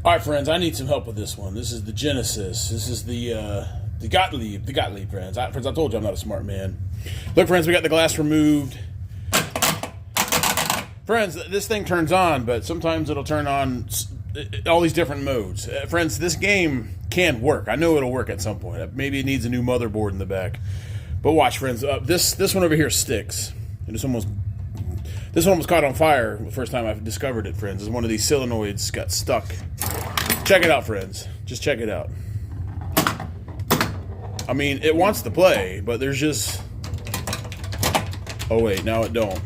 All right, friends, I need some help with this one. This is the Genesis. This is the Gottlieb. The Gottlieb, friends. Friends, I told you I'm not a smart man. Look, friends, we got the glass removed. Friends, this thing turns on, but sometimes it'll turn on all these different modes. Friends, this game can work. I know it'll work at some point. Maybe it needs a new motherboard in the back. But watch, friends. This one over here sticks. And this one was caught on fire the first time I discovered it, friends. Is one of these solenoids got stuck. Check it out, friends. Just check it out. I mean, it wants to play, but there's just... Oh, wait, now it don't.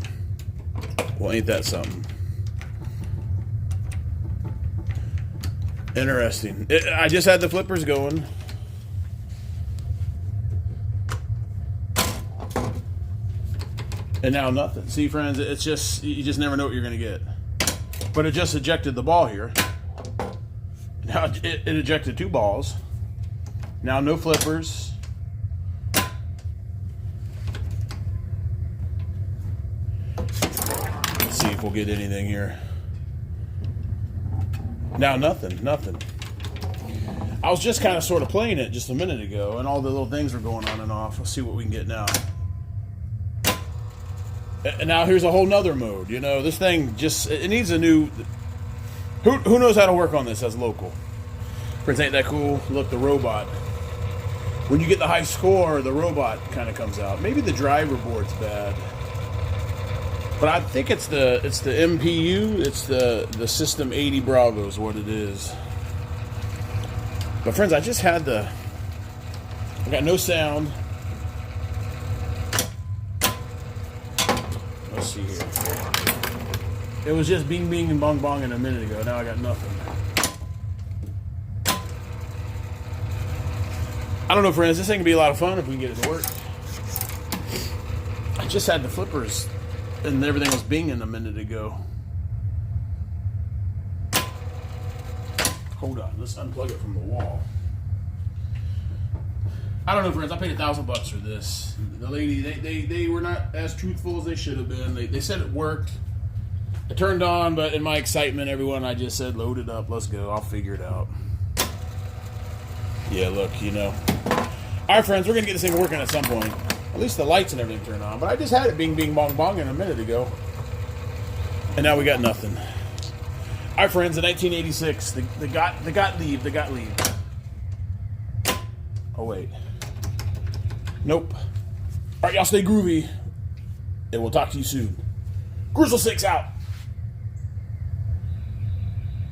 Well, ain't that something? Interesting. I just had the flippers going. And now nothing. See, friends, it's just, you just never know what you're going to get. But it just ejected the ball here. Now it ejected 2 balls. Now no flippers. Let's see if we'll get anything here. Now nothing. I was just kind of sort of playing it just a minute ago, and all the little things were going on and off. Let's see what we can get now. And now here's a whole nother mode. You know, this thing just, it needs a new... Who knows how to work on this as local? Friends, ain't that cool? Look, the robot. When you get the high score, the robot kind of comes out. Maybe the driver board's bad. But I think it's the MPU. It's the System 80 Bravo is what it is. But friends, I just had I got no sound. Let's see here. It was just bing bing and bong bong a minute ago. Now I got nothing. I don't know, friends. This thing can be a lot of fun if we can get it to work. I just had the flippers and everything was binging a minute ago. Hold on. Let's unplug it from the wall. I don't know, friends. I paid $1,000 for this. The lady, they were not as truthful as they should have been. They said it worked. It turned on, but in my excitement, everyone, I just said, load it up. Let's go. I'll figure it out. Yeah, look, you know. All right, friends, we're going to get this thing working at some point. At least the lights and everything turn on. But I just had it bing, bing, bong, bong a minute ago. And now we got nothing. All right, friends, in 1986, the Gottlieb. Oh, wait. Nope. All right, y'all stay groovy. And we'll talk to you soon. Grizzle 6 out.